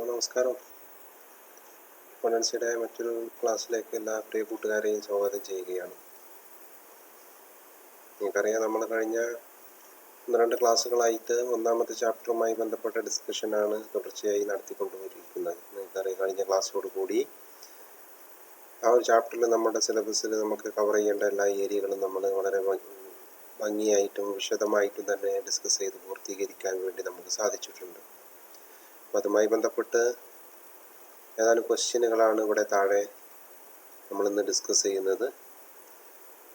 നമസ്കാരം. അക്കൗണ്ടൻസിയുടെ മറ്റൊരു ക്ലാസ്സിലേക്ക് എല്ലാ പ്രിയ കൂട്ടുകാരെയും സ്വാഗതം ചെയ്യുകയാണ്. നിങ്ങൾക്കറിയാം, നമ്മൾ കഴിഞ്ഞ 12 ക്ലാസ്സുകളായിട്ട് ഒന്നാമത്തെ ചാപ്റ്ററുമായി ബന്ധപ്പെട്ട ഡിസ്കഷനാണ് തുടർച്ചയായി നടത്തിക്കൊണ്ടുവരിക്കുന്നത്. നിങ്ങൾക്കറിയാം, കഴിഞ്ഞ ക്ലാസ്സോട് കൂടി ആ ഒരു ചാപ്റ്ററിൽ നമ്മുടെ സിലബസിൽ നമുക്ക് കവർ ചെയ്യേണ്ട എല്ലാ ഏരിയകളും നമ്മൾ വളരെ ഭംഗിയായിട്ടും വിശദമായിട്ടും തന്നെ ഡിസ്കസ് ചെയ്ത് പൂർത്തീകരിക്കാൻ വേണ്ടി നമുക്ക് സാധിച്ചിട്ടുണ്ട്. അപ്പം അതുമായി ബന്ധപ്പെട്ട് ഏതാനും ക്വസ്റ്റ്യനുകളാണ് ഇവിടെ താഴെ നമ്മളിന്ന് ഡിസ്കസ് ചെയ്യുന്നത്.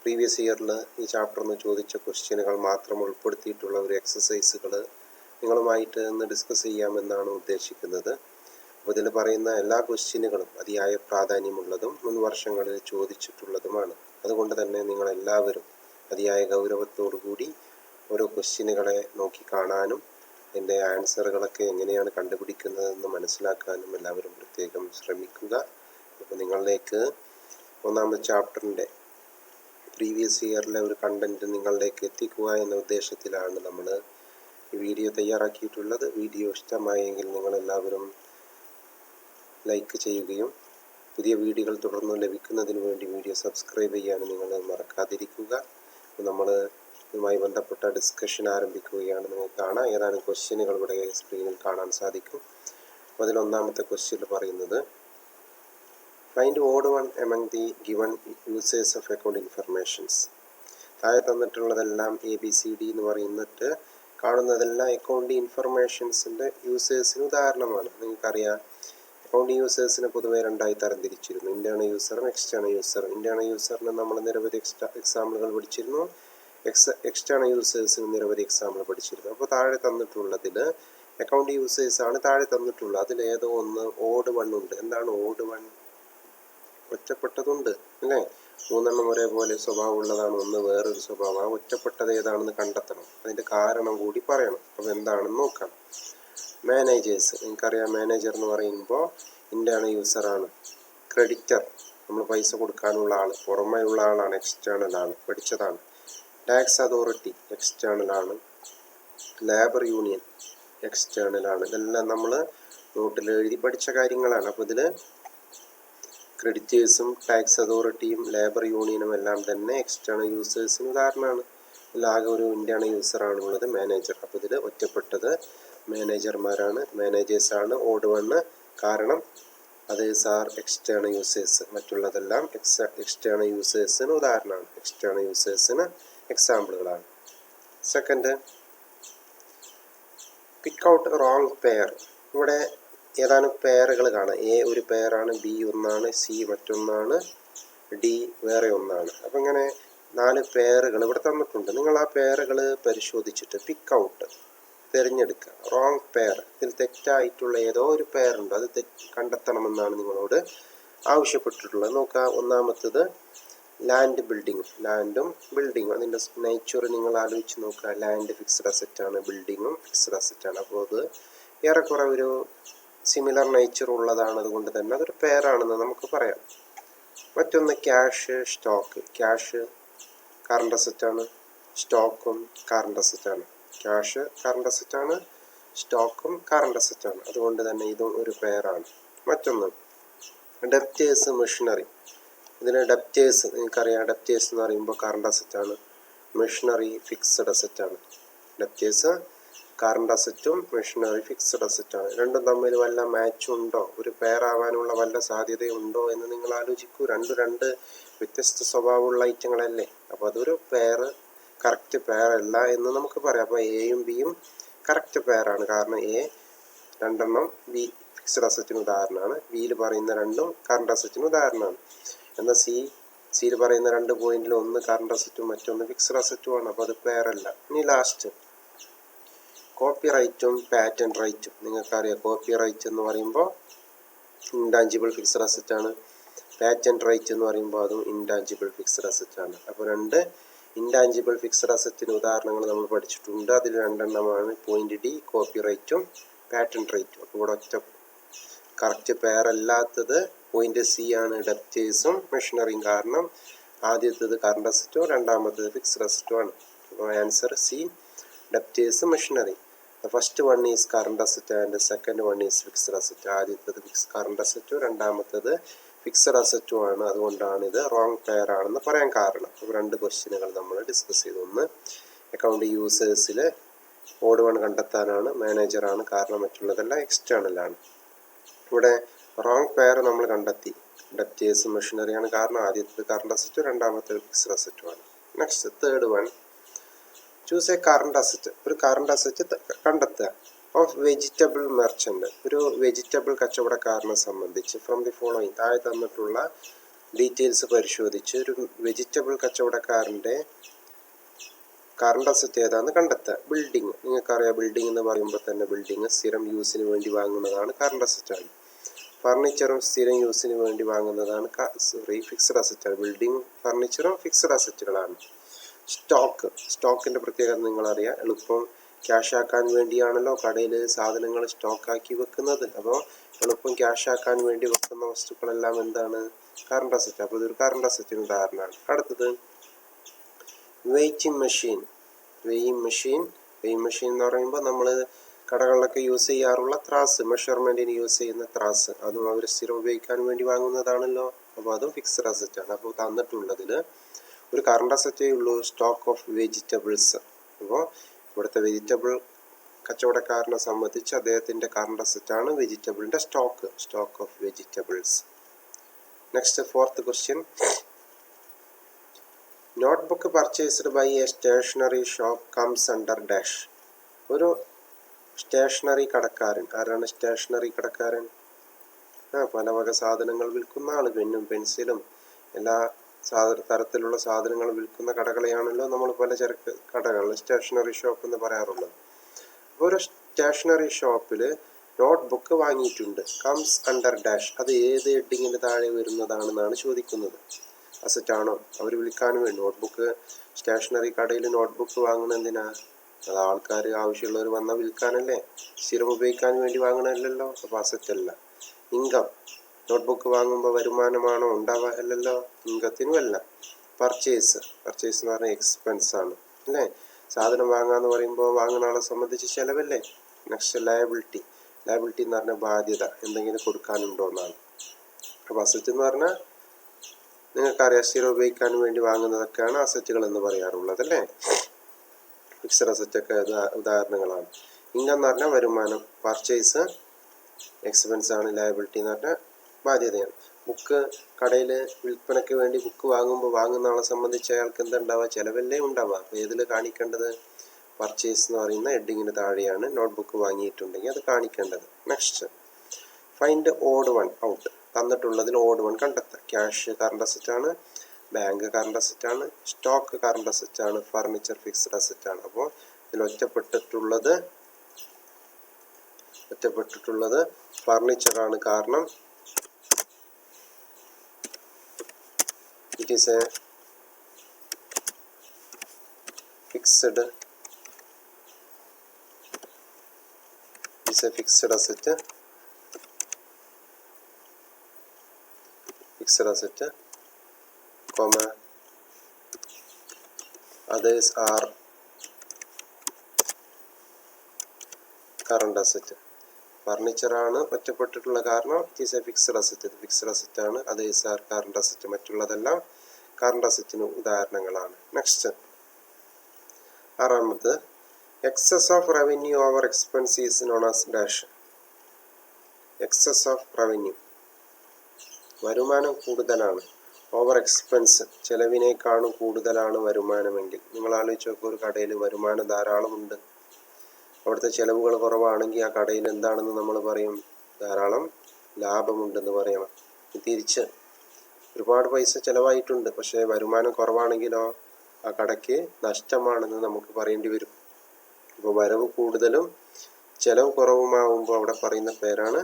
പ്രീവിയസ് ഇയറിൽ ഈ ചാപ്റ്ററിൽ നിന്ന് ചോദിച്ച ക്വസ്റ്റ്യനുകൾ മാത്രം ഉൾപ്പെടുത്തിയിട്ടുള്ള ഒരു എക്സസൈസുകൾ നിങ്ങളുമായിട്ട് ഇന്ന് ഡിസ്കസ് ചെയ്യാമെന്നാണ് ഉദ്ദേശിക്കുന്നത്. അപ്പോൾ ഇതിൽ പറയുന്ന എല്ലാ ക്വസ്റ്റ്യനുകളും അതിയായ പ്രാധാന്യമുള്ളതും മുൻ വർഷങ്ങളിൽ ചോദിച്ചിട്ടുള്ളതുമാണ്. അതുകൊണ്ട് തന്നെ നിങ്ങളെല്ലാവരും അതിയായ ഗൗരവത്തോടു കൂടി ഓരോ ക്വസ്റ്റ്യനുകളെ നോക്കി കാണാനും അതിൻ്റെ ആൻസറുകളൊക്കെ എങ്ങനെയാണ് കണ്ടുപിടിക്കുന്നതെന്ന് മനസ്സിലാക്കാനും എല്ലാവരും പ്രത്യേകം ശ്രമിക്കുക. അപ്പോൾ നിങ്ങളിലേക്ക് ഒന്നാമത്തെ ചാപ്റ്ററിൻ്റെ പ്രീവിയസ് ഇയറിലെ ഒരു കണ്ടൻറ്റ് നിങ്ങളിലേക്ക് എത്തിക്കുക എന്ന ഉദ്ദേശത്തിലാണ് നമ്മൾ ഈ വീഡിയോ തയ്യാറാക്കിയിട്ടുള്ളത്. വീഡിയോ ഇഷ്ടമായെങ്കിൽ നിങ്ങളെല്ലാവരും ലൈക്ക് ചെയ്യുകയും പുതിയ വീഡിയോകൾ തുടർന്ന് ലഭിക്കുന്നതിന് വേണ്ടി വീഡിയോ സബ്സ്ക്രൈബ് ചെയ്യാനും നിങ്ങൾ മറക്കാതിരിക്കുക. നമ്മൾ ഇതുമായി ബന്ധപ്പെട്ട ഡിസ്കഷൻ ആരംഭിക്കുകയാണ്. നിങ്ങൾക്ക് കാണാം, ഏതാനും ക്വസ്റ്റ്യനുകൾ ഇവിടെ സ്ക്രീനിൽ കാണാൻ സാധിക്കും. അപ്പോൾ അതിൽ ഒന്നാമത്തെ ക്വസ്റ്റ്യൻ പറയുന്നത്, find odd one among the given users of account informations. താഴെ തന്നിട്ടുള്ളതെല്ലാം ABCD എന്ന് പറയുന്നിട്ട് കാണുന്നതെല്ലാം അക്കൗണ്ട് ഇൻഫർമേഷൻസിൻ്റെ യൂസേഴ്സിന് ഉദാഹരണമാണ്. നിങ്ങൾക്കറിയാം, അക്കൗണ്ട് യൂസേഴ്സിനെ പൊതുവെ രണ്ടായി തരംതിരിച്ചിരുന്നു: ഇന്റേണൽ യൂസറും എക്സ്റ്റേണൽ യൂസറും. ഇന്റേണൽ യൂസറിന് നമ്മൾ നിരവധി എക്സാമ്പിളുകൾ പഠിച്ചിരുന്നു. എക്സ്റ്റേണൽ യൂസേഴ്സിന് നിരവധി എക്സാമ്പിൾ പഠിച്ചിരുന്നു. അപ്പോൾ താഴെ തന്നിട്ടുള്ളതിൽ അക്കൗണ്ട് യൂസേഴ്സ് ആണ് താഴെ തന്നിട്ടുള്ളത്. അതിൽ ഏതോ ഒന്ന് ഓഡ് വൺ ഉണ്ട്. എന്താണ് ഓഡ് വൺ? ഒറ്റപ്പെട്ടതുണ്ട് അല്ലേ? 3 ഒരേപോലെ സ്വഭാവമുള്ളതാണ്, ഒന്ന് വേറൊരു സ്വഭാവം. ആ ഒറ്റപ്പെട്ടത് ഏതാണെന്ന് കണ്ടെത്തണം. അതിൻ്റെ കാരണം കൂടി പറയണം. അപ്പോൾ എന്താണെന്ന് നോക്കാം. മാനേജേഴ്സ്, നിങ്ങൾക്കറിയാം, മാനേജർ എന്ന് പറയുമ്പോൾ ഇന്റേണൽ യൂസറാണ്. ക്രെഡിറ്റർ, നമ്മൾ പൈസ കൊടുക്കാനുള്ള ആൾ, പുറമേ ഉള്ള ആളാണ്, എക്സ്റ്റേണൽ ആണ്, പഠിച്ചതാണ്. ടാക്സ് അതോറിറ്റി എക്സ്റ്റേണൽ ആണ്. ലേബർ യൂണിയൻ എക്സ്റ്റേണൽ ആണ്. ഇതെല്ലാം നമ്മൾ നോട്ടിൽ എഴുതി പഠിച്ച കാര്യങ്ങളാണ്. അപ്പോൾ ഇതിൽ ക്രെഡിറ്റേഴ്സും ടാക്സ് അതോറിറ്റിയും ലേബർ യൂണിയനും എല്ലാം തന്നെ എക്സ്റ്റേണൽ യൂസേഴ്സിന് ഉദാഹരണമാണ്. ഇതിലാകെ ഒരു ഇന്റേണൽ യൂസറാണുള്ളത്, മാനേജർ. അപ്പോൾ ഇതിൽ ഒറ്റപ്പെട്ടത് മാനേജർമാരാണ്, മാനേജേഴ്സാണ് ഓഡ് വണ്ണ്. കാരണം അതേഴ്സ് ആർ എക്സ്റ്റേണൽ യൂസേഴ്സ്. മറ്റുള്ളതെല്ലാം എക്സ്റ്റേണൽ യൂസേഴ്സിന് ഉദാഹരണമാണ്, എക്സ്റ്റേണൽ യൂസേഴ്സിന് എക്സാമ്പിളുകളാണ്. Second, pick out wrong pair. ഇവിടെ ഏതാനും പെയറുകൾ കാണാം. A ഒരു പെയറാണ്, B ഒന്നാണ്, C മറ്റൊന്നാണ്, D വേറെ ഒന്നാണ്. അപ്പം ഇങ്ങനെ 4 പെയറുകൾ ഇവിടെ തന്നിട്ടുണ്ട്. നിങ്ങൾ ആ പെയറുകൾ പരിശോധിച്ചിട്ട് പിക്ക് ഔട്ട് തിരഞ്ഞെടുക്കുക. റോങ് പെയർ, ഇതിൽ തെറ്റായിട്ടുള്ള ഏതോ ഒരു പെയറുണ്ട്, അത് കണ്ടെത്തണമെന്നാണ് നിങ്ങളോട് ആവശ്യപ്പെട്ടിട്ടുള്ളത്. നോക്കുക, ഒന്നാമത്തത് ലാൻഡ് ബിൽഡിംഗ്. ലാൻഡും ബിൽഡിങ്ങും, അതിൻ്റെ നേച്ചർ നിങ്ങൾ ആലോചിച്ച് നോക്കുക. ലാൻഡ് ഫിക്സ്ഡ് അസറ്റാണ്, ബിൽഡിങ്ങും ഫിക്സ്ഡ് അസറ്റാണ്. അപ്പോൾ അത് ഏറെക്കുറെ ഒരു സിമിലർ നേച്ചർ ഉള്ളതാണ്. അതുകൊണ്ട് തന്നെ അതൊരു പെയറാണെന്ന് നമുക്ക് പറയാം. മറ്റൊന്ന് ക്യാഷ് സ്റ്റോക്ക്. ക്യാഷ് കറണ്ട് അസറ്റാണ്, സ്റ്റോക്കും കറണ്ട് അസറ്റാണ്. ക്യാഷ് കറണ്ട് അസറ്റാണ്, സ്റ്റോക്കും കറണ്ട് അസറ്റാണ്. അതുകൊണ്ട് തന്നെ ഇതും ഒരു പെയറാണ്. മറ്റൊന്ന് ഡെപ്റ്റേഴ്സ് മെഷീനറി. ഇതിന് ഡെപ്റ്റേഴ്സ്, നിങ്ങൾക്കറിയാം, ഡെപ്റ്റേഴ്സ് എന്ന് പറയുമ്പോൾ കറണ്ട് അസറ്റാണ്, മെഷീനറി ഫിക്സഡ് അസറ്റാണ്. ഡെപ്റ്റേഴ്സ് കറണ്ട് അസറ്റും മെഷീനറി ഫിക്സഡ് അസറ്റാണ്. രണ്ടും തമ്മിൽ വല്ല മാച്ച് ഉണ്ടോ, ഒരു പെയർ ആവാനുള്ള വല്ല സാധ്യതയുണ്ടോ എന്ന് നിങ്ങൾ ആലോചിക്കൂ. രണ്ട് വ്യത്യസ്ത സ്വഭാവമുള്ള ഐറ്റങ്ങളല്ലേ. അപ്പോൾ അതൊരു പെയർ, കറക്റ്റ് പെയർ അല്ല എന്ന് നമുക്ക് പറയാം. അപ്പോൾ എയും ബിയും കറക്റ്റ് പെയറാണ്. കാരണം A രണ്ടെണ്ണം B ഫിക്സഡ് അസറ്റിന് ഉദാഹരണമാണ്, Bയിൽ പറയുന്ന രണ്ടും കറണ്ട് അസറ്റിന് ഉദാഹരണമാണ്. എന്നാൽ സിയിൽ പറയുന്ന 2 പോയിന്റിൽ ഒന്ന് കറണ്ട് അസറ്റും മറ്റൊന്ന് ഫിക്സഡ് അസറ്റുമാണ്. അപ്പോൾ അത് പെയറല്ല. ഇനി ലാസ്റ്റ് കോപ്പി റൈറ്റും പാറ്റന്റ് റൈറ്റും. നിങ്ങൾക്കറിയാം, കോപ്പി റൈറ്റ് എന്ന് പറയുമ്പോൾ ഇൻടാഞ്ചിബിൾ ഫിക്സഡ് അസറ്റാണ്, പാറ്റന്റ് റൈറ്റ് എന്ന് പറയുമ്പോൾ അതും ഇൻടാഞ്ചിബിൾ ഫിക്സഡ് അസറ്റാണ്. അപ്പോൾ 2 ഇൻടാഞ്ചിബിൾ ഫിക്സഡ് അസറ്റിന് ഉദാഹരണങ്ങൾ നമ്മൾ പഠിച്ചിട്ടുണ്ട്. അതിൽ 2 എണ്ണമാണ് പോയിന്റ് D കോപ്പി റൈറ്റും പാറ്റന്റ് റൈറ്റും. അപ്പോൾ ഇവിടെ ഒറ്റ കറക്റ്റ് പെയർ അല്ലാത്തത് പോയിന്റ് C ആണ്, ഡെപ്റ്റേഴ്സും മെഷീനറിയും. കാരണം ആദ്യത്തേത് കറണ്ട് അസറ്റും രണ്ടാമത്തേത് ഫിക്സഡ് അസറ്റും ആണ്. അപ്പോൾ answer C, debtors machinery. The first one is current asset and the second one is fixed asset. ആദ്യത്തേത് കറണ്ട് അസറ്റും രണ്ടാമത്തേത് ഫിക്സഡ് അസറ്റും ആണ്. അതുകൊണ്ടാണ് ഇത് റോങ് പെയർ ആണെന്ന് പറയാൻ കാരണം. അപ്പോൾ രണ്ട് ക്വസ്റ്റ്യനുകൾ നമ്മൾ ഡിസ്കസ് ചെയ്തു. ഒന്ന് അക്കൗണ്ട് യൂസേഴ്സിൽ ഓഡ് വൺ കണ്ടെത്താനാണ്, മാനേജറാണ്, കാരണം മറ്റുള്ളതെല്ലാം എക്സ്റ്റേണൽ ആണ്. ഇവിടെ റോങ് പെയർ നമ്മൾ കണ്ടെത്തി. ഡെപ്റ്റേഴ്സും മെഷീനറിയാണ് കാരണം. ആദ്യത്തേത് കറണ്ട് അസറ്റും രണ്ടാമത്തേത് ഫിക്സഡ് അസറ്റും ആണ്. Next third one, choose A current asset. ഒരു കറണ്ട് അസറ്റ് കണ്ടെത്തുക. ഓഫ് വെജിറ്റബിൾ മെർച്ചൻ്റ്, ഒരു വെജിറ്റബിൾ കച്ചവടക്കാരനെ സംബന്ധിച്ച് ഫ്രം ദി ഫോളോയിങ്, താഴെ തന്നിട്ടുള്ള ഡീറ്റെയിൽസ് പരിശോധിച്ച് ഒരു വെജിറ്റബിൾ കച്ചവടക്കാരൻ്റെ കറണ്ട് അസറ്റ് ഏതാണെന്ന് കണ്ടെത്തുക. ബിൽഡിങ്, നിങ്ങൾക്കറിയാം ബിൽഡിംഗ് എന്ന് പറയുമ്പോൾ തന്നെ ബിൽഡിങ് സ്ഥിരം യൂസിന് വേണ്ടി വാങ്ങുന്നതാണ് കറണ്ട് അസറ്റാണ്. ഫർണിച്ചറും സ്ഥിരം യൂസിന് വേണ്ടി വാങ്ങുന്നതാണ് ഫിക്സഡ് അസറ്റാണ്. ബിൽഡിംഗ് ഫർണിച്ചറും ഫിക്സഡ് അസറ്റുകളാണ്. സ്റ്റോക്കിൻ്റെ പ്രത്യേകത നിങ്ങളറിയാം. എളുപ്പം ക്യാഷ് ആക്കാൻ വേണ്ടിയാണല്ലോ കടയിൽ സാധനങ്ങൾ സ്റ്റോക്കാക്കി വെക്കുന്നത്. അപ്പോൾ എളുപ്പം ക്യാഷ് ആക്കാൻ വേണ്ടി വെക്കുന്ന വസ്തുക്കളെല്ലാം എന്താണ്? Current asset. അപ്പോൾ ഇതൊരു കറണ്ട് അസറ്റിന് ഉദാഹരണമാണ്. അടുത്തത് വെയിറ്റിംഗ് മെഷീൻ. വെയിങ് മെഷീൻ എന്ന് പറയുമ്പോൾ നമ്മൾ കടകളിലൊക്കെ യൂസ് ചെയ്യാറുള്ള ത്രാസ്, മെഷർമെൻറ്റിന് യൂസ് ചെയ്യുന്ന ത്രാസ്, അതും അവർ സ്ഥിരം ഉപയോഗിക്കാൻ വേണ്ടി വാങ്ങുന്നതാണല്ലോ. അപ്പോൾ അതും ഫിക്സഡ് അസറ്റാണ്. അപ്പോൾ തന്നിട്ടുള്ളതിൽ ഒരു കറണ്ട് അസറ്റേ ഉള്ളൂ, സ്റ്റോക്ക് ഓഫ് വെജിറ്റബിൾസ്. അപ്പോൾ ഇവിടുത്തെ വെജിറ്റബിൾ കച്ചവടക്കാരനെ സംബന്ധിച്ച് അദ്ദേഹത്തിൻ്റെ കറണ്ട് അസറ്റാണ് വെജിറ്റബിളിൻ്റെ stock of vegetables. Next fourth question, notebook purchased by a stationery shop comes under dash. ഒരു സ്റ്റേഷനറി കടക്കാരൻ. ആരാണ് സ്റ്റേഷനറി കടക്കാരൻ? പല വക സാധനങ്ങൾ വിൽക്കുന്ന ആൾ, പെന്നും പെൻസിലും എല്ലാ തരത്തിലുള്ള സാധനങ്ങൾ വിൽക്കുന്ന കടകളെയാണല്ലോ നമ്മൾ പലചരക്ക് കടകൾ, സ്റ്റേഷനറി ഷോപ്പ് എന്ന് പറയാറുള്ളത്. അപ്പോൾ ഒരു സ്റ്റേഷനറി ഷോപ്പിൽ നോട്ട്ബുക്ക് വാങ്ങിയിട്ടുണ്ട്. കംസ് അണ്ടർ ഡാഷ്, അത് ഏത് ഹെഡിങ്ങിന് താഴെ വരുന്നതാണെന്നാണ് ചോദിക്കുന്നത്. അസറ്റാണോ? അവർ വിൽക്കാൻ വേണ്ടി നോട്ട്ബുക്ക്, സ്റ്റേഷനറി കടയിൽ നോട്ട്ബുക്ക് വാങ്ങുന്നത് എന്തിനാ? അത് ആൾക്കാർ ആവശ്യമുള്ളവർ വന്നാൽ വിൽക്കാനല്ലേ, സ്ഥിരം ഉപയോഗിക്കാൻ വേണ്ടി വാങ്ങണമല്ലല്ലോ. അപ്പോൾ അസറ്റല്ല. ഇൻകം, നോട്ട്ബുക്ക് വാങ്ങുമ്പോൾ വരുമാനമാണോ ഉണ്ടാവുക? അല്ലല്ലോ, ഇൻകത്തിനുമല്ല. പർച്ചേസ് എന്ന് പറഞ്ഞാൽ എക്സ്പെൻസ് ആണ് അല്ലേ. സാധനം വാങ്ങാന്ന് പറയുമ്പോൾ വാങ്ങുന്ന ആളെ സംബന്ധിച്ച് ചിലവല്ലേ. നെക്സ്റ്റ് ലയബിലിറ്റി എന്ന് പറഞ്ഞാൽ ബാധ്യത, എന്തെങ്കിലും കൊടുക്കാനുണ്ടോ എന്നാണ്. അപ്പോൾ അസറ്റ് എന്ന് പറഞ്ഞാൽ നിങ്ങൾക്കറിയാം സ്ഥിരം ഉപയോഗിക്കാൻ വേണ്ടി വാങ്ങുന്നതൊക്കെയാണ് അസറ്റുകൾ എന്ന് പറയാറുള്ളത് അല്ലേ. ഫിക്സഡ് അസറ്റൊക്കെ ഉദാഹരണങ്ങളാണ്. ഇൻകം എന്ന് പറഞ്ഞാൽ വരുമാനം, പർച്ചേസ് എക്സ്പെൻസ് ആണ്, ലയബിലിറ്റി എന്ന് പറഞ്ഞാൽ ബാധ്യതയാണ്. ബുക്ക് കടയിൽ വിൽപ്പനയ്ക്ക് വേണ്ടി ബുക്ക് വാങ്ങുമ്പോൾ വാങ്ങുന്ന ആളെ സംബന്ധിച്ച് അയാൾക്ക് എന്തുണ്ടാവുക? ചിലവല്ലേ ഉണ്ടാവുക. അപ്പോൾ ഏതിൽ കാണിക്കേണ്ടത്? പർച്ചേസ് എന്ന് പറയുന്ന ഹെഡിങ്ങിന് താഴെയാണ് നോട്ട്ബുക്ക് വാങ്ങിയിട്ടുണ്ടെങ്കിൽ അത് കാണിക്കേണ്ടത്. Next, find odd one out. തന്നിട്ടുള്ളതിൽ ഓഡ് വൺ കണ്ടെത്തുക. ക്യാഷ് കറണ്ട് അസറ്റാണ്, ബാങ്ക് കറണ്ട് അസറ്റാണ്, സ്റ്റോക്ക് കറണ്ട് അസറ്റാണ്, ഫർണിച്ചർ ഫിക്സ്ഡ് അസറ്റാണ്. അപ്പോൾ ഇതിൽ ഒറ്റപ്പെട്ടിട്ടുള്ളത് ഫർണിച്ചറാണ്. കാരണം it is a fixed asset, comma others are current asset. ഫർണിച്ചറാണ് ഒറ്റപ്പെട്ടിട്ടുള്ള കാരണം it is a fixed asset. ഇത് ഫിക്സഡ് അസറ്റ് ആണ്. Others are current asset. മറ്റുള്ളതെല്ലാം കറണ്ട് അസറ്റിന് ഉദാഹരണങ്ങളാണ്. നെക്സ്റ്റ്, ആറാമത്, excess of revenue over expense is known as dash. Excess of revenue, വരുമാനം കൂടുതലാണ്. ഓവർ എക്സ്പെൻസ്, ചെലവിനേക്കാളും കൂടുതലാണ് വരുമാനമെങ്കിൽ. നിങ്ങൾ ആലോചിച്ച് നോക്കുക, ഒരു കടയിൽ വരുമാനം ധാരാളമുണ്ട്, അവിടുത്തെ ചിലവുകൾ കുറവാണെങ്കിൽ ആ കടയിൽ എന്താണെന്ന് നമ്മൾ പറയും? ധാരാളം ലാഭമുണ്ടെന്ന് പറയണം. തിരിച്ച് ഒരുപാട് പൈസ ചിലവായിട്ടുണ്ട്, പക്ഷേ വരുമാനം കുറവാണെങ്കിലോ ആ കടയ്ക്ക് നഷ്ടമാണെന്ന് നമുക്ക് പറയേണ്ടി വരും. അപ്പോൾ വരവ് കൂടുതലും ചിലവ് കുറവുമാകുമ്പോൾ അവിടെ പറയുന്ന പേരാണ്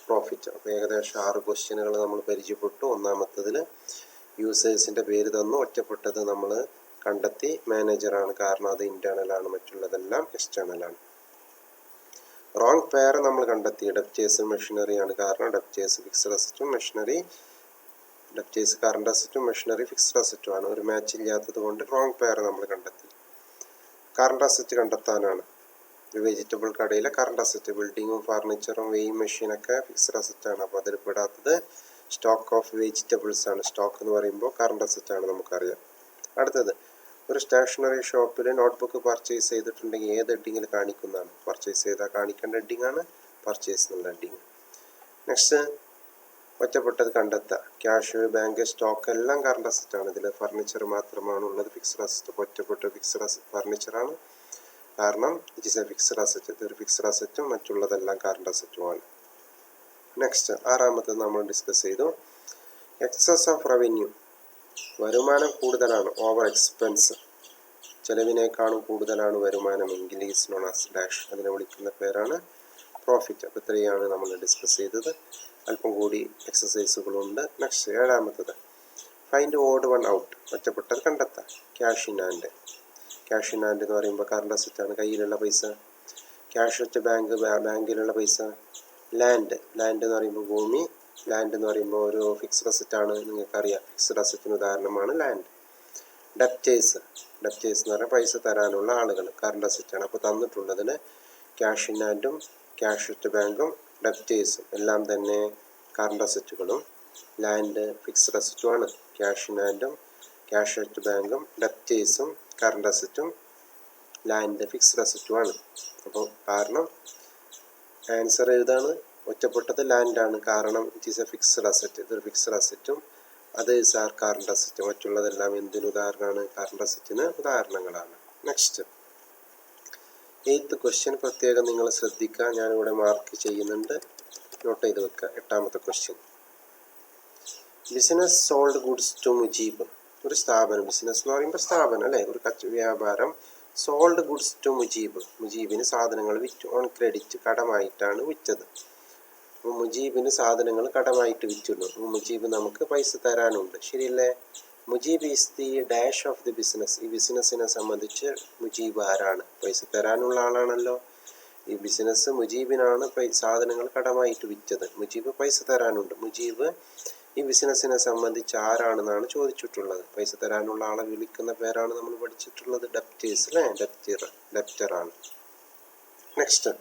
പ്രോഫിറ്റ്. അപ്പോൾ ഏകദേശം 6 ക്വസ്റ്റ്യനുകൾ നമ്മൾ പരിചയപ്പെട്ടു. ഒന്നാമത്തതിൽ യൂസേഴ്സിൻ്റെ പേര് തന്നു, ഒറ്റപ്പെട്ടത് നമ്മൾ കണ്ടെത്തി, മാനേജറാണ് കാരണം അത് ഇൻറ്റേർണലാണ്, മറ്റുള്ളതെല്ലാം എക്സ്റ്റേണലാണ്. റോങ് പെയർ നമ്മൾ കണ്ടെത്തി. ഡെപ്റ്റേഴ്സ് മെഷീനറിയാണ് കാരണം ഡെപ്റ്റേഴ്സ് ഫിക്സഡ് അസറ്റും ഡെപ്റ്റേഴ്സ് കറണ്ട് അസറ്റും മെഷീനറി ഫിക്സഡ് അസറ്റും ആണ്. ഒരു മാച്ച് ഇല്ലാത്തത് കൊണ്ട് റോങ് പെയർ നമ്മൾ കണ്ടെത്തി. കറണ്ട് അസറ്റ് കണ്ടെത്താനാണ്. വെജിറ്റബിൾ കടയിലെ കറണ്ട് അസറ്റ്, ബിൽഡിങ്ങും ഫർണിച്ചറും വെയിങ് മെഷീനൊക്കെ ഫിക്സഡ് അസറ്റാണ്. അപ്പോൾ അതിൽ പെടാത്തത് സ്റ്റോക്ക് ഓഫ് വെജിറ്റബിൾസ് ആണ്. സ്റ്റോക്ക് എന്ന് പറയുമ്പോൾ കറണ്ട് അസറ്റാണ്, നമുക്കറിയാം. അടുത്തത്, ഒരു സ്റ്റേഷനറി ഷോപ്പിൽ നോട്ട്ബുക്ക് പർച്ചേസ് ചെയ്തിട്ടുണ്ടെങ്കിൽ ഏത് ഹെഡിങ്ങിൽ കാണിക്കുന്നതാണ്? പർച്ചേസ് ചെയ്താൽ കാണിക്കേണ്ട ഹെഡിങ്ങാണ് പർച്ചേസ് എന്നുള്ള ഹെഡിങ്. നെക്സ്റ്റ്, ഒറ്റപ്പെട്ടത് കണ്ടെത്തുക. ക്യാഷ്, ബാങ്ക്, സ്റ്റോക്ക് എല്ലാം കറണ്ട് അസറ്റാണ്. ഇതിൽ ഫർണിച്ചർ മാത്രമാണ് ഉള്ളത് ഫിക്സഡ് അസറ്റ്. ഒറ്റപ്പെട്ട ഫിക്സഡ് അസറ്റ് ഫർണിച്ചറാണ്, കാരണം it is a fixed asset. ഇതൊരു ഫിക്സഡ് അസറ്റും മറ്റുള്ളതെല്ലാം കറണ്ട് അസറ്റുമാണ്. നെക്സ്റ്റ്, ആറാമത്തത് നമ്മൾ ഡിസ്കസ് ചെയ്തു. എക്സസ് ഓഫ് റവന്യൂ, വരുമാനം കൂടുതലാണ്, ഓവർ എക്സ്പെൻസ്, ചെലവിനേക്കാളും കൂടുതലാണ് വരുമാനം എങ്കിൽ ഈസ് നോൺ ആസ് ഡാഷ്, അതിനെ വിളിക്കുന്ന പേരാണ് പ്രോഫിറ്റ്. അപ്പോൾ ഇത്രയാണ് നമ്മൾ ഡിസ്കസ് ചെയ്തത്. അല്പം കൂടി എക്സസൈസുകളുണ്ട്. നെക്സ്റ്റ്, ഏഴാമത്തത്, ഫൈൻഡ് ഓഡ് വൺ ഔട്ട്, ഒറ്റപ്പെട്ടത് കണ്ടെത്താം. Cash in hand, cash in hand എന്ന് പറയുമ്പോൾ കറണ്ട് അസറ്റാണ്, കയ്യിലുള്ള പൈസ. ക്യാഷ് അറ്റ് ബാങ്ക്, ബാങ്കിലുള്ള പൈസ. ലാൻഡ്, ലാൻഡ് എന്ന് പറയുമ്പോൾ ഭൂമി. ലാൻഡ് എന്ന് പറയുമ്പോൾ ഒരു ഫിക്സ്ഡ് അസറ്റാണ്, നിങ്ങൾക്കറിയാം. ഫിക്സ്ഡ് അസറ്റിന് ഉദാഹരണമാണ് ലാൻഡ്. ഡെപ്റ്റേഴ്സ്, ഡെപ്റ്റേഴ്സ് എന്ന് പറഞ്ഞാൽ പൈസ തരാനുള്ള ആളുകൾ, കറണ്ട് അസറ്റാണ്. അപ്പോൾ തന്നിട്ടുള്ളതിന് ക്യാഷ് ഇൻ ഹാൻഡും ക്യാഷ് അറ്റ് ബാങ്കും ഡെപ്റ്റേഴ്സും എല്ലാം തന്നെ കറണ്ട് അസറ്റുകളും. ലാൻഡ് ഫിക്സ്ഡ് അസറ്റുമാണ്. ക്യാഷ് ഇൻ ഹാൻഡും ക്യാഷ് അറ്റ് ബാങ്കും ഡെപ്റ്റേഴ്സും കറണ്ട് അസറ്റും, ലാൻഡ് ഫിക്സ്ഡ് അസറ്റുമാണ്. അപ്പോൾ കാരണം ആൻസർ ഏതാണ്? ഒറ്റപ്പെട്ടത് ലാൻഡാണ്, കാരണം it is a fixed asset. ഇതൊരു ഫിക്സ്ഡ് അസറ്റും അതേഴ്സ് ആർ കറണ്ട് അസറ്റ്. മറ്റുള്ളതെല്ലാം എന്തിന് ഉദാഹരണമാണ്? കറണ്ട് അസറ്റിന് ഉദാഹരണങ്ങളാണ്. നെക്സ്റ്റ്, 8th ക്വസ്റ്റ്യൻ പ്രത്യേകം നിങ്ങൾ ശ്രദ്ധിക്കുക. ഞാനിവിടെ മാർക്ക് ചെയ്യുന്നുണ്ട്, നോട്ട് ചെയ്ത് വെക്കുക. 8ാമത്തെ question, business sold goods to Mujeeb. ഒരു സ്ഥാപനം, ബിസിനസ് എന്ന് പറയുമ്പോൾ സ്ഥാപനം അല്ലേ, ഒരു വ്യാപാരം. സോൾഡ് ഗുഡ്സ് ടു മുജീബ്, മുജീബിന് സാധനങ്ങൾ വിറ്റു. ഓൺ ക്രെഡിറ്റ്, കടമായിട്ടാണ് വിറ്റത്. അപ്പോൾ മുജീബിന് സാധനങ്ങൾ കടമായിട്ട് വിറ്റുള്ളൂ. അപ്പോൾ മുജീബ് നമുക്ക് പൈസ തരാനുണ്ട്, ശരിയല്ലേ? Mujeeb is the dash of the business. ഈ ബിസിനസ്സിനെ സംബന്ധിച്ച് മുജീബ് ആരാണ്? പൈസ തരാനുള്ള ആളാണല്ലോ. ഈ ബിസിനസ് മുജീബിനാണ് സാധനങ്ങൾ കടമായിട്ട് വിറ്റത്. മുജീബ് പൈസ തരാനുണ്ട്. മുജീബ് ഈ ബിസിനസ്സിനെ സംബന്ധിച്ച് ആരാണെന്നാണ് ചോദിച്ചിട്ടുള്ളത്. പൈസ തരാനുള്ള ആളെ വിളിക്കുന്ന പേരാണ് നമ്മൾ പഠിച്ചിട്ടുള്ളത് ഡെപ്റ്റേഴ്സ് അല്ലേ, ഡെപ്റ്ററാണ്. Next,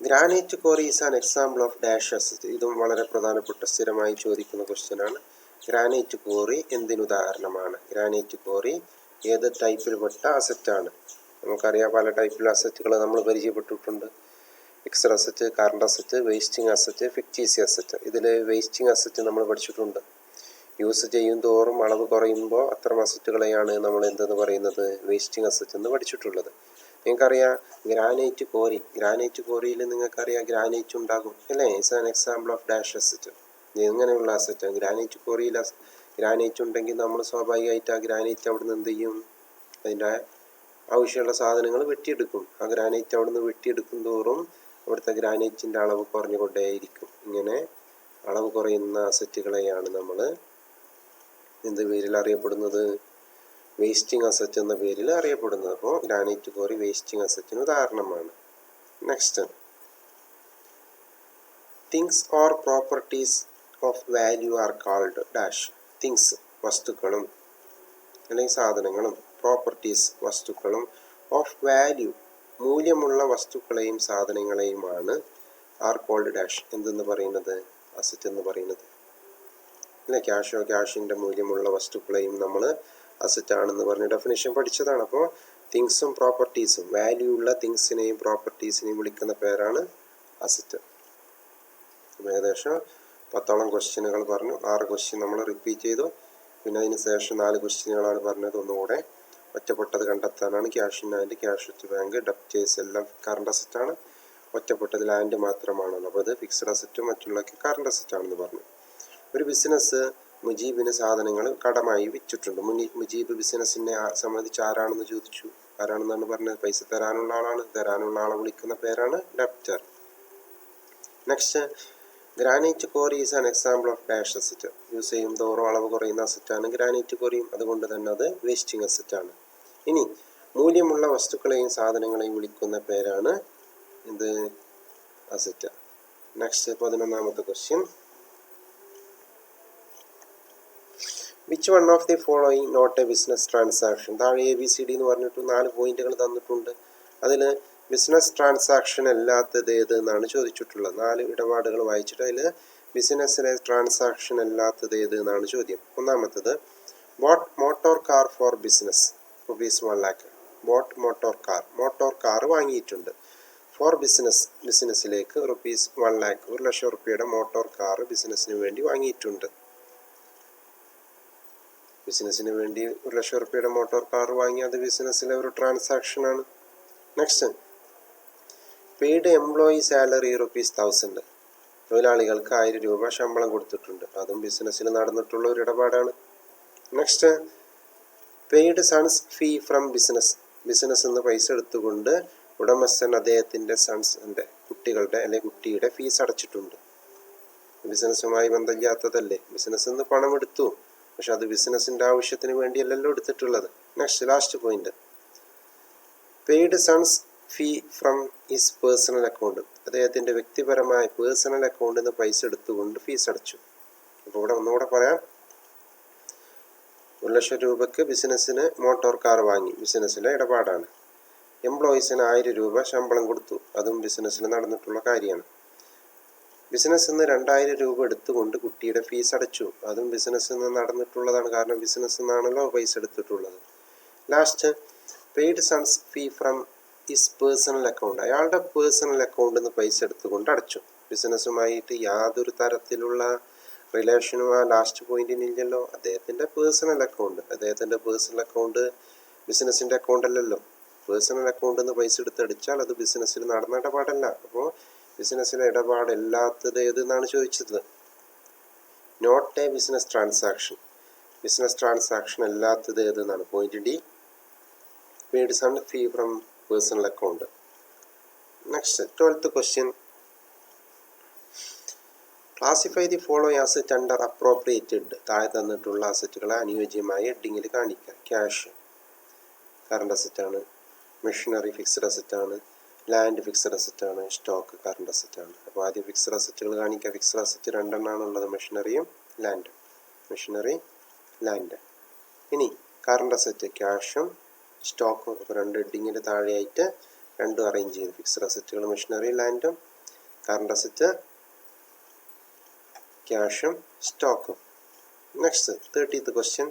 granite quarry is an example of dash asset. ഇതും വളരെ പ്രധാനപ്പെട്ട സ്ഥിരമായി ചോദിക്കുന്ന ക്വസ്റ്റ്യൻ ആണ്. ഗ്രാനൈറ്റ് ക്വാറി എന്തിനുദാഹരണമാണ്? ഗ്രാനൈറ്റ് ക്വാറി ഏത് ടൈപ്പിൽപ്പെട്ട അസറ്റാണ്? നമുക്കറിയാം, പല ടൈപ്പിലുള്ള അസറ്റുകൾ നമ്മൾ പരിചയപ്പെട്ടിട്ടുണ്ട്. Fixed asset, current asset, wasting asset, fictitious asset. ഇതിൽ വേസ്റ്റിംഗ് അസറ്റ് നമ്മൾ പഠിച്ചിട്ടുണ്ട്. യൂസ് ചെയ്യും തോറും അളവ് കുറയുമ്പോൾ അത്തരം അസറ്റുകളെയാണ് നമ്മൾ എന്തെന്ന് പറയുന്നത്? വേസ്റ്റിംഗ് അസറ്റ് എന്ന് പഠിച്ചിട്ടുള്ളത്. നിങ്ങൾക്കറിയാം ഗ്രാനൈറ്റ് ക്വാറി, ഗ്രാനൈറ്റ് ക്വാറിയിൽ നിങ്ങൾക്കറിയാം ഗ്രാനൈറ്റ് ഉണ്ടാകും അല്ലേ. It's an example of dash asset. എങ്ങനെയുള്ള അസറ്റ്? ഗ്രാനൈറ്റ് ക്വാറിയിൽ ഗ്രാനൈറ്റ് ഉണ്ടെങ്കിൽ നമ്മൾ സ്വാഭാവികമായിട്ട് ആ ഗ്രാനൈറ്റ് അവിടെ നിന്ന് എന്ത് ചെയ്യും? അതിൻ്റെ ആവശ്യമുള്ള സാധനങ്ങൾ വെട്ടിയെടുക്കും. ആ ഗ്രാനൈറ്റ് അവിടെ നിന്ന് വെട്ടിയെടുക്കും തോറും അവിടുത്തെ ഗ്രാനൈറ്റിൻ്റെ അളവ് കുറഞ്ഞുകൊണ്ടേയിരിക്കും. ഇങ്ങനെ അളവ് കുറയുന്ന അസറ്റുകളെയാണ് നമ്മൾ എന്ത് പേരിൽ അറിയപ്പെടുന്നത്? വേസ്റ്റിംഗ് അസറ്റ് എന്ന പേരിൽ അറിയപ്പെടുന്നത്. അപ്പോൾ ഗ്രാനൈറ്റ് ക്വാറി വേസ്റ്റിംഗ് അസറ്റിന് ഉദാഹരണമാണ്. Next, things or properties of value are called dash. Things വസ്തുക്കളും അല്ലെങ്കിൽ സാധനങ്ങളും, പ്രോപ്പർട്ടീസ് വസ്തുക്കളും, ഓഫ് വാല്യൂ മൂല്യമുള്ള വസ്തുക്കളെയും സാധനങ്ങളെയുമാണ് ആർ കോൾഡ് ഡാഷ് എന്തെന്ന് പറയുന്നത്? അസറ്റ് എന്ന് പറയുന്നത് അല്ലെ. ക്യാഷിൻ്റെ മൂല്യമുള്ള വസ്തുക്കളെയും നമ്മൾ അസറ്റ് ആണെന്ന് പറഞ്ഞ് ഡെഫിനേഷൻ പഠിച്ചതാണ്. അപ്പോൾ തിങ്സും പ്രോപ്പർട്ടീസും, വാല്യൂ ഉള്ള തിങ്സിനെയും പ്രോപ്പർട്ടീസിനെയും വിളിക്കുന്ന പേരാണ് അസറ്റ്. ഏകദേശം 10ഓളം ക്വസ്റ്റ്യനുകൾ പറഞ്ഞു. 6 ക്വസ്റ്റ്യൻ നമ്മൾ റിപ്പീറ്റ് ചെയ്തു. പിന്നെ അതിന് ശേഷം 4 ക്വസ്റ്റ്യനുകളാണ് പറഞ്ഞത്. ഒന്നുകൂടെ, ഒറ്റപ്പെട്ടത് കണ്ടെത്താനാണ്. Cash in hand, cash at bank, debtors എല്ലാം കറണ്ട് അസറ്റാണ്. ഒറ്റപ്പെട്ടത് ലാൻഡ് മാത്രമാണല്ലോ. അപ്പോൾ അത് ഫിക്സഡ് അസറ്റും മറ്റുള്ളതൊക്കെ കറണ്ട് അസറ്റാണെന്ന് പറഞ്ഞു. ഒരു ബിസിനസ് മുജീബിന് സാധനങ്ങൾ കടമായി വിറ്റിട്ടുണ്ട്. മുജീബ് ബിസിനസ്സിനെ സംബന്ധിച്ച് ആരാണെന്ന് ചോദിച്ചു. ആരാണെന്നാണ് പറഞ്ഞത്? പൈസ തരാനുള്ള ആളാണ്. തരാനുള്ള ആളെ വിളിക്കുന്ന പേരാണ് debtor. Next, granite quarry is an example of dash asset. Use ചെയ്യും തോറും അളവ് കുറയുന്ന അസറ്റാണ് ഗ്രാനൈറ്റ് ക്വാറിയും. അതുകൊണ്ട് തന്നെ അത് വേസ്റ്റിംഗ് അസറ്റാണ്. ഇനി മൂല്യമുള്ള വസ്തുക്കളെയും സാധനങ്ങളെയും വിളിക്കുന്ന പേരാണ് എന്ത്? അസറ്റ്. നെക്സ്റ്റ്, 11ാമത്തെ question, which one of the following not a business transaction? താഴെ ABCD എന്ന് പറഞ്ഞിട്ട് 4 പോയിന്റുകൾ തന്നിട്ടുണ്ട്. അതിൽ ബിസിനസ് ട്രാൻസാക്ഷൻ അല്ലാത്തത് ഏത് എന്നാണ് ചോദിച്ചിട്ടുള്ളത്. 4 ഇടപാടുകൾ വായിച്ചിട്ട് അതിൽ ബിസിനസ്സിലെ ട്രാൻസാക്ഷൻ അല്ലാത്തത് ഏത് എന്നാണ് ചോദ്യം. ഒന്നാമത്തത് boat motor car four business ₹1 lakh. Boat motor car വാങ്ങിയിട്ടുണ്ട്. ഫോർ ബിസിനസ്സിലേക്ക് ₹1 lakh, ₹1,00,000 മോട്ടോർ കാർ ബിസിനസ്സിന് വേണ്ടി വാങ്ങിയിട്ടുണ്ട്. ബിസിനസ്സിന് വേണ്ടി ₹1,00,000 മോട്ടോർ കാർ വാങ്ങി, അത് ബിസിനസ്സിലെ ഒരു ട്രാൻസാക്ഷൻ ആണ്. Next, paid employee salary ₹1,000. തൊഴിലാളികൾക്ക് ₹1000 ശമ്പളം കൊടുത്തിട്ടുണ്ട്. അതും ബിസിനസ്സിൽ നടന്നിട്ടുള്ള ഒരു ഇടപാടാണ്. Next, paid sons fee from business എന്ന് പൈസ എടുത്തുകൊണ്ട് ഉടമസ്ഥൻ അദ്ദേഹത്തിൻ്റെ സൺസിൻ്റെ കുട്ടിയുടെ ഫീസ് അടച്ചിട്ടുണ്ട്. ബിസിനസ്സുമായി ബന്ധമില്ലാത്തതല്ലേ. ബിസിനസ് നിന്ന് പണം എടുത്തു, പക്ഷെ അത് ബിസിനസ്സിൻ്റെ ആവശ്യത്തിന് വേണ്ടിയല്ലല്ലോ എടുത്തിട്ടുള്ളത്. Next, last point, paid sons fee from his personal account. അദ്ദേഹത്തിൻ്റെ വ്യക്തിപരമായ പേഴ്സണൽ അക്കൗണ്ടിൽ നിന്ന് പൈസ എടുത്തുകൊണ്ട് ഫീസ് അടച്ചു. അപ്പോൾ ഇവിടെ ഒന്നുകൂടെ പറയാം, ₹1,00,000 ബിസിനസ്സിന് മോട്ടോർ കാർ വാങ്ങി, ബിസിനസ്സിലെ ഇടപാടാണ്. എംപ്ലോയീസിന് ₹1000 ശമ്പളം കൊടുത്തു, അതും ബിസിനസ്സിൽ നടന്നിട്ടുള്ള കാര്യമാണ്. ബിസിനസ്സിൽ നിന്ന് ₹2000 എടുത്തുകൊണ്ട് കുട്ടിയുടെ ഫീസ് അടച്ചു, അതും ബിസിനസ്സിൽ നിന്ന് നടന്നിട്ടുള്ളതാണ്. കാരണം ബിസിനസ്സിൽ നിന്നാണല്ലോ പൈസ എടുത്തിട്ടുള്ളത്. Last, paid sons fee from his personal account. അയാളുടെ പേഴ്സണൽ അക്കൗണ്ടിൽ നിന്ന് പൈസ എടുത്തുകൊണ്ട് അടച്ചു. ബിസിനസ്സുമായിട്ട് യാതൊരു തരത്തിലുള്ള റിലേഷനും ആ ലാസ്റ്റ് പോയിന്റിനില്ലല്ലോ. അദ്ദേഹത്തിൻ്റെ പേഴ്സണൽ അക്കൗണ്ട് ബിസിനസ്സിൻ്റെ അക്കൗണ്ട് അല്ലല്ലോ. പേഴ്സണൽ അക്കൗണ്ടിൽ നിന്ന് പൈസ എടുത്തടിച്ചാൽ അത് ബിസിനസ്സിൽ നടന്ന ഇടപാടല്ല. അപ്പോൾ ബിസിനസ്സിലെ ഇടപാടല്ലാത്തത് ഏതെന്നാണ് ചോദിച്ചത്. Not a business transaction. Business transaction അല്ലാത്തത് ഏതെന്നാണ്. Point D, paid sum fee from personal account. Next, 12th question, classify the following asset under appropriated. താഴെ തന്നിട്ടുള്ള അസറ്റുകളെ അനുയോജ്യമായ ഹെഡിങ്ങിൽ കാണിക്കുക. ക്യാഷ് കറണ്ട് അസറ്റാണ്, മെഷീനറി ഫിക്സഡ് അസറ്റാണ്, ലാൻഡ് ഫിക്സഡ് അസറ്റാണ്, സ്റ്റോക്ക് കറണ്ട് അസറ്റാണ്. അപ്പോൾ ആദ്യം ഫിക്സഡ് അസറ്റുകൾ കാണിക്കുക. ഫിക്സഡ് അസറ്റ് 2 എണ്ണമാണുള്ളത്, മെഷീനറിയും ലാൻഡ്. ഇനി കറണ്ട് അസറ്റ് ക്യാഷും സ്റ്റോക്കും. അപ്പോൾ 2 ഹെഡിങ്ങിൻ്റെ താഴെയായിട്ട് 2 അറേഞ്ച് ചെയ്തു. ഫിക്സഡ് അസറ്റുകൾ മെഷീനറി ലാൻഡും, കറണ്ട് അസറ്റ് ക്യാഷും സ്റ്റോക്കും. Next, 30th question,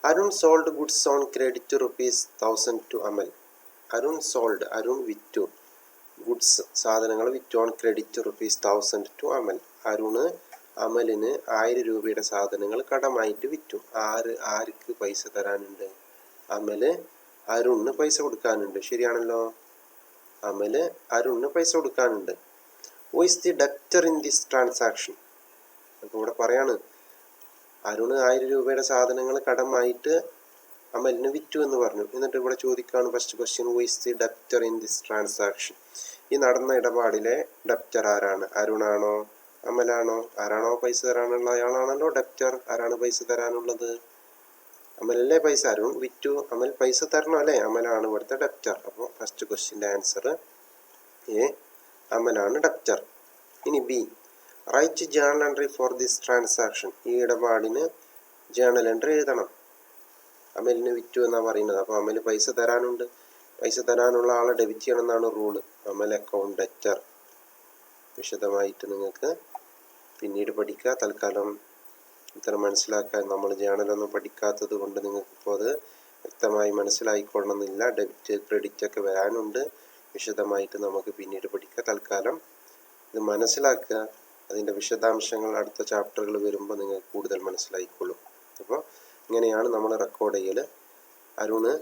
Arun sold goods on credit ₹1,000 to Amal. Arun വിറ്റു ഗുഡ്സ്, സാധനങ്ങൾ വിറ്റു, on credit ₹1,000 to Amal. Arun അമലിന് ₹1000 സാധനങ്ങൾ കടമായിട്ട് വിറ്റു. ആർക്ക് പൈസ തരാനുണ്ട്? അമല് അരുണിന് പൈസ കൊടുക്കാനുണ്ട്. ശരിയാണല്ലോ, അമല് അരുണിന് പൈസ കൊടുക്കാനുണ്ട്. Who is the debtor in this transaction? അപ്പോൾ ഇവിടെ പറയാണ്, അരുണ് ₹1000 സാധനങ്ങൾ കടമായിട്ട് അമലിന് വിറ്റു എന്ന് പറഞ്ഞു. എന്നിട്ട് ഇവിടെ ചോദിക്കാണ് first question, who is the debtor in this transaction? ഈ നടന്ന ഇടപാടിലെ ഡെപ്റ്റർ ആരാണ്? അരുണാണോ അമലാണോ? ആരാണോ പൈസ തരാനുള്ള അയാളാണല്ലോ ഡെപ്റ്റർ. ആരാണ് പൈസ തരാനുള്ളത്? അമലല്ലേ പൈസ. അരുൺ വിറ്റു, അമൽ പൈസ തരണം അല്ലേ? അമലാണ് ഇവിടുത്തെ ഡെപ്റ്റർ. അപ്പോൾ ഫസ്റ്റ് ക്വസ്റ്റ്യൻ്റെ ആൻസർ എ, അമലാണ് ഡെപ്റ്റർ. ഇനി B, write journal entry for this transaction. ഈ ഇടപാടിന് ജേണൽ എൻട്രി എഴുതണം. അമലിന് വിറ്റു എന്നാണ് പറയുന്നത്. അപ്പോൾ അമല് പൈസ തരാനുണ്ട്. പൈസ തരാനുള്ള ആളെ ഡെബിറ്റ് ചെയ്യണം എന്നാണ് റൂള്. അമൽ അക്കൗണ്ട് ഡെപ്റ്റർ. വിശദമായിട്ട് നിങ്ങൾക്ക് പിന്നീട് പഠിക്കുക. തൽക്കാലം ഇത്ര മനസ്സിലാക്കാൻ, നമ്മൾ ജേണലൊന്നും പഠിക്കാത്തത് കൊണ്ട് നിങ്ങൾക്കിപ്പോൾ അത് വ്യക്തമായി മനസ്സിലായിക്കൊള്ളണമെന്നില്ല. ഡെബിറ്റ് ക്രെഡിറ്റ് ഒക്കെ വരാനുണ്ട്. വിശദമായിട്ട് നമുക്ക് പിന്നീട് പഠിക്കുക. തൽക്കാലം ഇത് മനസ്സിലാക്കുക. അതിൻ്റെ വിശദാംശങ്ങൾ അടുത്ത ചാപ്റ്ററുകൾ വരുമ്പോൾ നിങ്ങൾക്ക് കൂടുതൽ മനസ്സിലായിക്കൊള്ളും. അപ്പോൾ ഇങ്ങനെയാണ് നമ്മൾ റെക്കോർഡ് ചെയ്യൽ. അരുണ്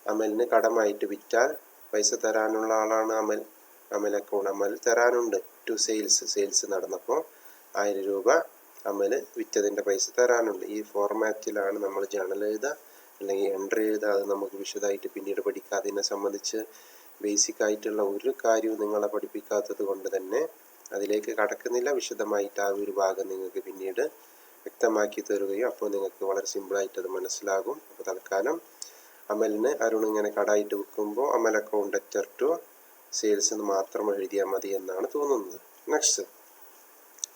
അമലിന് കടമായിട്ട് വിറ്റാൽ പൈസ തരാനുള്ള ആളാണ് അമൽ അക്കൗണ്ട്. അമൽ തരാനുണ്ട് ടു സെയിൽസ് നടന്നപ്പോൾ ₹1000 അമൽ വിറ്റതിൻ്റെ പൈസ തരാനുണ്ട്. ഈ ഫോർമാറ്റിലാണ് നമ്മൾ ജേണൽ എഴുതുക അല്ലെങ്കിൽ എൻട്രി എഴുതുക. അത് നമുക്ക് വിശദമായിട്ട് പിന്നീട് പഠിക്കുക. അതിനെ സംബന്ധിച്ച് ബേസിക് ആയിട്ടുള്ള ഒരു കാര്യവും നിങ്ങളെ പഠിപ്പിക്കാത്തത് കൊണ്ട് തന്നെ അതിലേക്ക് കടക്കുന്നില്ല. വിശദമായിട്ട് ആ ഒരു ഭാഗം നിങ്ങൾക്ക് പിന്നീട് വ്യക്തമാക്കി തരുകയും അപ്പോൾ നിങ്ങൾക്ക് വളരെ സിമ്പിളായിട്ട് അത് മനസ്സിലാകും. അപ്പോൾ തൽക്കാലം അമലിന് അരുൺ ഇങ്ങനെ കടായിട്ട് വിൽക്കുമ്പോൾ അമൽ അക്കൗണ്ട് ഡെപ്റ്റർ ടു സെയിൽസ് എന്ന് മാത്രം എഴുതിയാൽ മതി എന്നാണ് തോന്നുന്നത്. Next,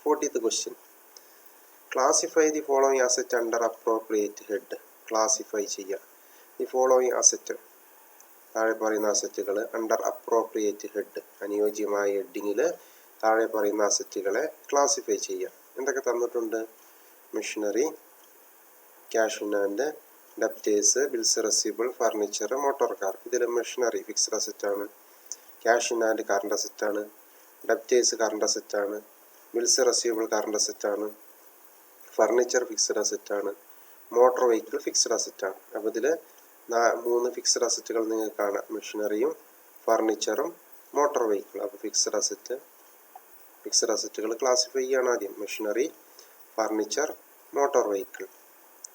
40th question, classify the following asset under appropriate head. Classify ചെയ്യുക. ദി ഫോളോയിങ് അസറ്റ് താഴെ പറയുന്ന അസറ്റുകൾ അണ്ടർ അപ്രോപ്രിയേറ്റ് ഹെഡ്, അനുയോജ്യമായ ഹെഡിങ്ങിൽ താഴെ പറയുന്ന അസറ്റുകളെ ക്ലാസിഫൈ ചെയ്യാം. എന്തൊക്കെ തന്നിട്ടുണ്ട്? Machinery, cash in hand, debtors, bills receivable, furniture, motor car. ഇതിൽ മെഷീനറി ഫിക്സ്ഡ് അസറ്റ് ആണ്, cash in hand current asset ആണ്, ഡെപ്റ്റേഴ്സ് കറണ്ട് അസറ്റ് ആണ്, ബിൽസ് റെസീവബിൾ കറണ്ട് അസറ്റ് ആണ്, ഫർണിച്ചർ ഫിക്സ്ഡ് അസറ്റ് ആണ്, മോട്ടോർ വെഹിക്കിൾ ഫിക്സ്ഡ് അസറ്റ് ആണ്. അപ്പോൾ ഇതിൽ 3 fixed അസറ്റുകൾ നിങ്ങൾക്ക് കാണാം, മെഷീനറിയും ഫർണിച്ചറും മോട്ടോർ വെഹിക്കിൾ. അപ്പോൾ ഫിക്സ്ഡ് അസറ്റുകൾ ക്ലാസിഫൈ ചെയ്യാണ് ആദ്യം, മെഷീനറി, ഫർണിച്ചർ, മോട്ടോർ വെഹിക്കിൾ.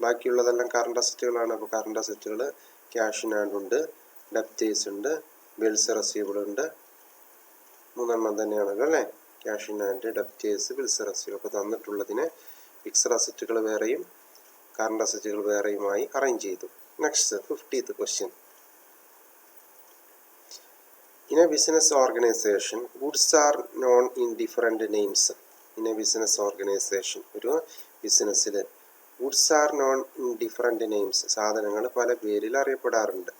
ബാക്കിയുള്ളതെല്ലാം കറണ്ട് അസറ്റുകളാണ്. അപ്പോൾ കറണ്ട് അസറ്റുകൾ ക്യാഷ് ഇൻ ഹാൻഡ് ഉണ്ട്, ഡെപ്റ്റേഴ്സ് ഉണ്ട്, ബിൽസ് റെസീവബിൾ ഉണ്ട്. 3 തന്നെയാണല്ലോ അല്ലേ? Cash in hand, debtors, bills receivable. അപ്പോൾ തന്നിട്ടുള്ളതിനെ ഫിക്സ്ഡ് അസറ്റുകൾ വേറെയും കറണ്ട് അസറ്റുകൾ വേറെയുമായി അറേഞ്ച് ചെയ്തു. Next 50th question. In a business organisation goods are known in different names. In a business organisation, ഒരു ബിസിനസ്സിൽ goods are known in different names, സാധനങ്ങൾ പല പേരിൽ അറിയപ്പെടാറുണ്ട്.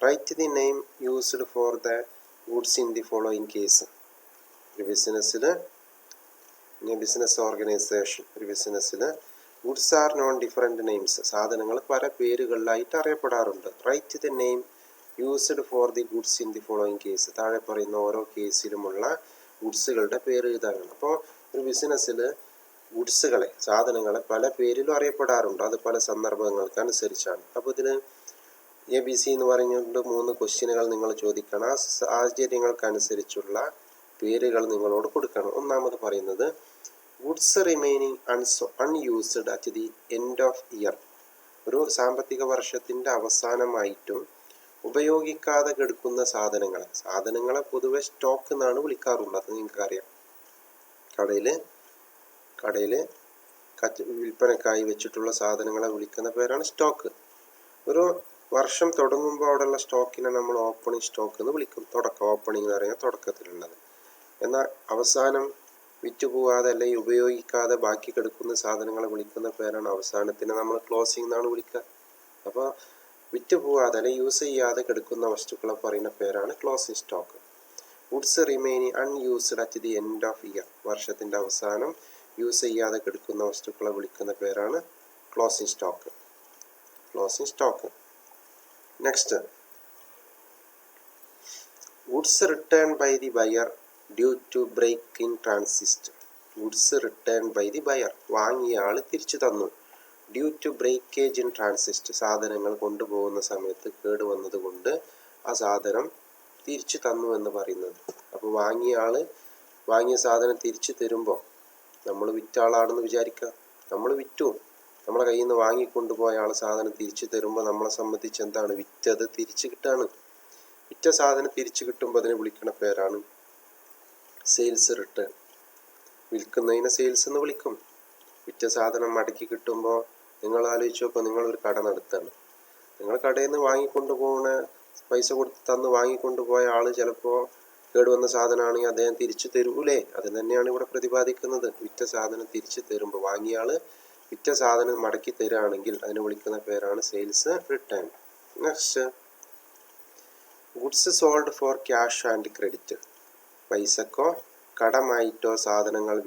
Write the name used for the goods in the following case. ഒരു ബിസിനസ്സിൽ, in a business organisation, ഒരു ബിസിനസ്സിൽ goods are known different names, സാധനങ്ങൾ പല പേരുകളിലായിട്ട് അറിയപ്പെടാറുണ്ട്. Write the name used for the goods in the following case, താഴെ പറയുന്ന ഓരോ കേസിലുമുള്ള ഗുഡ്സുകളുടെ പേര് എഴുതാനാണ്. അപ്പോൾ ഒരു ബിസിനസ്സിൽ ഗുഡ്സുകളെ, സാധനങ്ങളെ പല പേരിലും അറിയപ്പെടാറുണ്ട്, അത് പല സന്ദർഭങ്ങൾക്ക് അനുസരിച്ചാണ്. അപ്പോൾ ഇതിൽ ABC എന്ന് പറഞ്ഞുകൊണ്ട് 3 ക്വസ്റ്റ്യനുകൾ നിങ്ങൾ ചോദിക്കണം. ആ സാഹചര്യങ്ങൾക്കനുസരിച്ചുള്ള പേരുകൾ നിങ്ങളോട് കൊടുക്കണം. ഒന്നാമത് പറയുന്നത് goods remaining unused at the end of year. ഒരു സാമ്പത്തിക വർഷത്തിൻ്റെ അവസാനമായിട്ടും ഉപയോഗിക്കാതെ കിടക്കുന്ന സാധനങ്ങളെ പൊതുവെ സ്റ്റോക്ക് എന്നാണ് വിളിക്കാറുള്ളത്. നിങ്ങൾക്കറിയാം, കടയിൽ വിൽപ്പനക്കായി വെച്ചിട്ടുള്ള സാധനങ്ങളെ വിളിക്കുന്ന പേരാണ് സ്റ്റോക്ക്. ഒരു വർഷം തുടങ്ങുമ്പോൾ അവിടെയുള്ള സ്റ്റോക്കിനെ നമ്മൾ ഓപ്പണിംഗ് സ്റ്റോക്ക് എന്ന് വിളിക്കും. ഓപ്പണിംഗ് എന്ന് പറയുന്നത് തുടക്കത്തിലുള്ളത്. എന്നാൽ അവസാനം വിറ്റുപോകാതെ അല്ലെങ്കിൽ ഉപയോഗിക്കാതെ ബാക്കി കിടക്കുന്ന സാധനങ്ങളെ വിളിക്കുന്ന പേരാണ് അവസാനത്തിന് നമ്മൾ ക്ലോസിംഗ് എന്നാണ് വിളിക്കുക. അപ്പോൾ വിറ്റുപോകാതെ അല്ലെങ്കിൽ യൂസ് ചെയ്യാതെ കിടക്കുന്ന വസ്തുക്കളെ പറയുന്ന പേരാണ് closing stock. Goods remaining unused at the end of year, വർഷത്തിൻ്റെ അവസാനം യൂസ് ചെയ്യാതെ കിടക്കുന്ന വസ്തുക്കളെ വിളിക്കുന്ന പേരാണ് closing stock. Next, goods return by the buyer due to break in transit. Goods return by the buyer, വാങ്ങിയ ആൾ തിരിച്ചു തന്നു. Due to breakage in transit, സാധനങ്ങൾ കൊണ്ടുപോകുന്ന സമയത്ത് കേടുവന്നത് കൊണ്ട് ആ സാധനം തിരിച്ചു തന്നു എന്ന് പറയുന്നത്. അപ്പോൾ വാങ്ങിയ സാധനം തിരിച്ചു തരുമ്പോൾ, നമ്മൾ വിറ്റ ആളാണെന്ന് വിചാരിക്കുക, നമ്മൾ വിറ്റു, നമ്മളെ കയ്യിൽ നിന്ന് വാങ്ങിക്കൊണ്ടുപോയ ആൾ സാധനം തിരിച്ചു തരുമ്പോൾ നമ്മളെ സംബന്ധിച്ച് എന്താണ്? വിറ്റത് തിരിച്ചു കിട്ടാണ്. വിറ്റ സാധനം തിരിച്ചു കിട്ടുമ്പോൾ അതിനെ വിളിക്കുന്ന പേരാണ് സെയിൽസ് റിട്ടേൺ. വിൽക്കുന്നതിനെ സെയിൽസ് എന്ന് വിളിക്കും. വിറ്റ സാധനം മടക്കി കിട്ടുമ്പോൾ നിങ്ങൾ ആലോചിച്ച് നോക്കുക, നിങ്ങളൊരു കട നടത്തുകയാണ്. നിങ്ങൾ കടയിൽ നിന്ന് വാങ്ങിക്കൊണ്ടുപോകുന്ന പൈസ കൊടുത്ത് തന്ന് വാങ്ങിക്കൊണ്ടുപോയ ആൾ ചിലപ്പോൾ കേടുവന്ന സാധനമാണെങ്കിൽ അദ്ദേഹം തിരിച്ചു തരൂലേ? അത് തന്നെയാണ് ഇവിടെ പ്രതിപാദിക്കുന്നത്. വിറ്റ സാധനം തിരിച്ചു തരുമ്പോൾ, വാങ്ങിയ ആൾ വിറ്റ സാധനം മടക്കി തരുകയാണെങ്കിൽ അതിനെ വിളിക്കുന്ന പേരാണ് sales return. Next, goods sold for cash and credit. പൈസക്കോ കടമായിട്ടോ സാധനങ്ങൾ